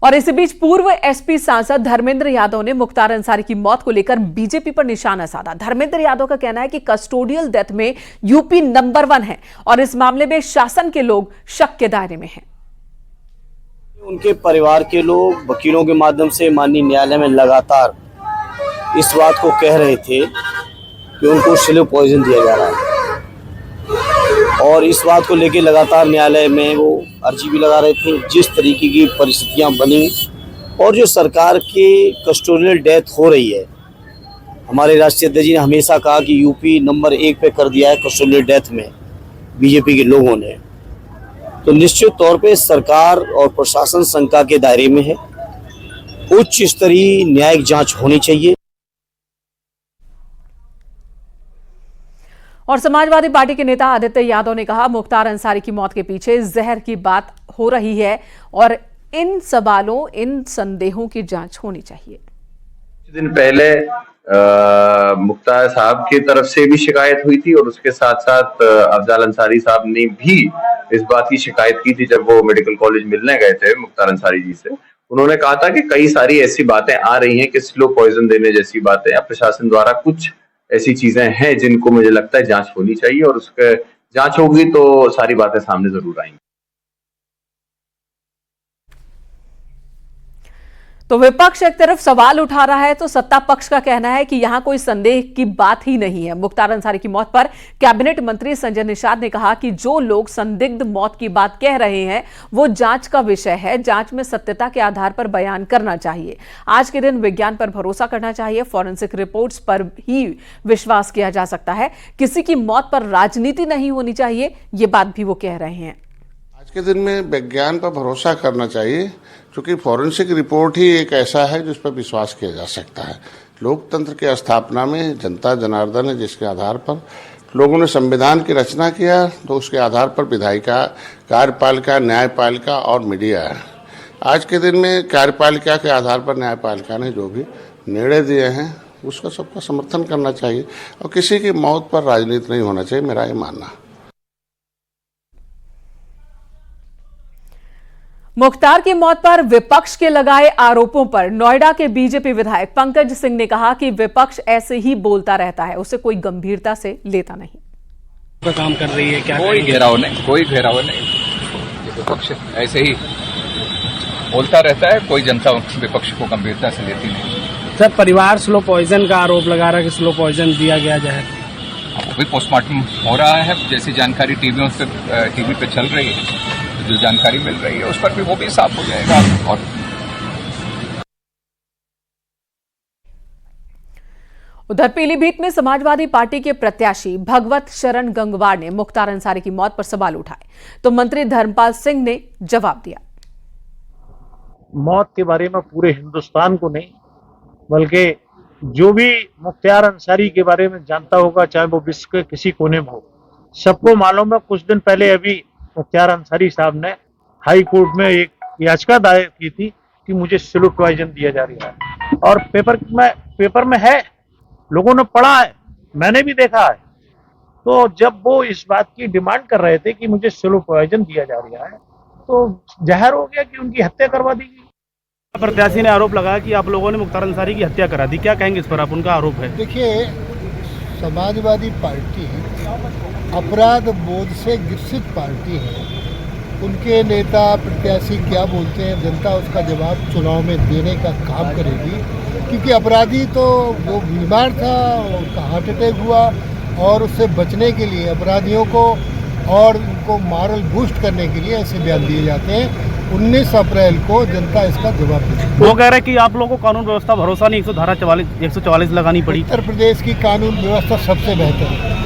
और इसी बीच पूर्व एसपी सांसद धर्मेंद्र यादव ने मुख्तार अंसारी की मौत को लेकर बीजेपी पर निशाना साधा। धर्मेंद्र यादव का कहना है कि कस्टोडियल डेथ में यूपी नंबर 1 है और इस मामले में शासन के लोग शक के दायरे में हैं। उनके परिवार के लोग वकीलों के माध्यम से माननीय न्यायालय में लगातार इस बात को कह रहे थे कि उनको स्लो पॉइजन दिया जा रहा है और इस बात को लेकर लगातार न्यायालय में वो अर्जी भी लगा रहे थे। जिस तरीके की परिस्थितियां बनी और जो सरकार के कस्टोडियल डेथ हो रही है, हमारे राष्ट्रीय अध्यक्ष जी ने हमेशा कहा कि यूपी नंबर 1 पे कर दिया है कस्टोडियल डेथ में बीजेपी के लोगों ने, तो निश्चित तौर पे सरकार और प्रशासन शंका के दायरे में है। उच्च स्तरीय न्यायिक जांच होनी चाहिए। और समाजवादी पार्टी के नेता आदित्य यादव ने कहा, मुख्तार अंसारी की मौत के पीछे जहर की बात हो रही है और इन सवालों, इन संदेहों की जांच होनी चाहिए। कुछ दिन पहले मुख्तार साहब की तरफ से भी शिकायत हुई थी और उसके साथ साथ अफजाल अंसारी साहब ने भी इस बात की शिकायत की थी जब वो मेडिकल कॉलेज मिलने गए थे मुख्तार अंसारी जी से। उन्होंने कहा था कि कई सारी ऐसी बातें आ रही हैं कि स्लो पॉइजन देने जैसी बातें या प्रशासन द्वारा कुछ ऐसी चीजें हैं जिनको मुझे लगता है जांच होनी चाहिए और उसके जांच होगी तो सारी बातें सामने जरूर आएंगी। तो विपक्ष एक तरफ सवाल उठा रहा है तो सत्ता पक्ष का कहना है कि यहां कोई संदेह की बात ही नहीं है। मुख्तार अंसारी की मौत पर कैबिनेट मंत्री संजय निषाद ने कहा कि जो लोग संदिग्ध मौत की बात कह रहे हैं वो जांच का विषय है, जांच में सत्यता के आधार पर बयान करना चाहिए। आज के दिन विज्ञान पर भरोसा करना चाहिए, फॉरेंसिक रिपोर्ट्स पर ही विश्वास किया जा सकता है। किसी की मौत पर राजनीति नहीं होनी चाहिए, ये बात भी वो कह रहे हैं। आज के दिन में विज्ञान पर भरोसा करना चाहिए क्योंकि फॉरेंसिक रिपोर्ट ही एक ऐसा है जिस पर विश्वास किया जा सकता है। लोकतंत्र की स्थापना में जनता जनार्दन है, जिसके आधार पर लोगों ने संविधान की रचना किया, तो उसके आधार पर विधायिका, कार्यपालिका, न्यायपालिका और मीडिया है। आज के दिन में कार्यपालिका के आधार पर न्यायपालिका ने जो भी निर्णय दिए हैं उसका सबका समर्थन करना चाहिए और किसी की मौत पर राजनीति नहीं होना चाहिए, मेरा ये मानना। मुख्तार की मौत पर विपक्ष के लगाए आरोपों पर नोएडा के बीजेपी विधायक पंकज सिंह ने कहा कि विपक्ष ऐसे ही बोलता रहता है, उसे कोई गंभीरता से लेता नहीं। काम कर रही है क्या? कोई घेराव नहीं, विपक्ष ऐसे ही बोलता रहता है, कोई जनता विपक्ष को गंभीरता से लेती नहीं। सर, परिवार स्लो पॉइजन का आरोप लगा रहा है कि स्लो पॉइजन दिया गया जाए। अभी पोस्टमार्टम हो रहा है, जैसी जानकारी टीवी पे चल रही है, जो जानकारी मिल रही है उस पर भी वो भी साफ हो जाएगा। और उधर पीलीभीत में समाजवादी पार्टी के प्रत्याशी भगवत शरण गंगवार ने मुख्तार अंसारी की मौत पर सवाल उठाए तो मंत्री धर्मपाल सिंह ने जवाब दिया। मौत के बारे में पूरे हिंदुस्तान को नहीं बल्कि जो भी मुख्तार अंसारी के बारे में जानता होगा, चाहे वो विश्व के किसी कोने में हो, सबको मालूम है। कुछ दिन पहले अभी मुख्तार अंसारी साहब ने हाई कोर्ट में एक याचिका दायर की थी कि मुझे स्लो पॉइजन दिया जा रहा है और पेपर में है, लोगों ने पढ़ा है, मैंने भी देखा है। तो जब वो इस बात की डिमांड कर रहे थे कि मुझे स्लो पॉइजन दिया जा रहा है तो जाहिर हो गया कि उनकी हत्या करवा दी गई। प्रत्याशी ने आरोप लगाया कि आप लोगों ने मुख्तार अंसारी की हत्या करा दी, क्या कहेंगे इस पर? आप, उनका आरोप है। देखिए, समाजवादी पार्टी अपराध बोध से ग्रसित पार्टी है। उनके नेता प्रत्याशी क्या बोलते हैं, जनता उसका जवाब चुनाव में देने का काम करेगी, क्योंकि अपराधी तो वो बीमार था, उसका हार्ट अटैक हुआ और उससे बचने के लिए अपराधियों को और उनको मॉरल बूस्ट करने के लिए ऐसे बयान दिए जाते हैं। 19 अप्रैल को जनता इसका जवाब देगी। वो कह रहे हैं कि आप लोगों को कानून व्यवस्था भरोसा नहीं, 144 लगानी पड़ी। उत्तर प्रदेश की कानून व्यवस्था सबसे बेहतर है।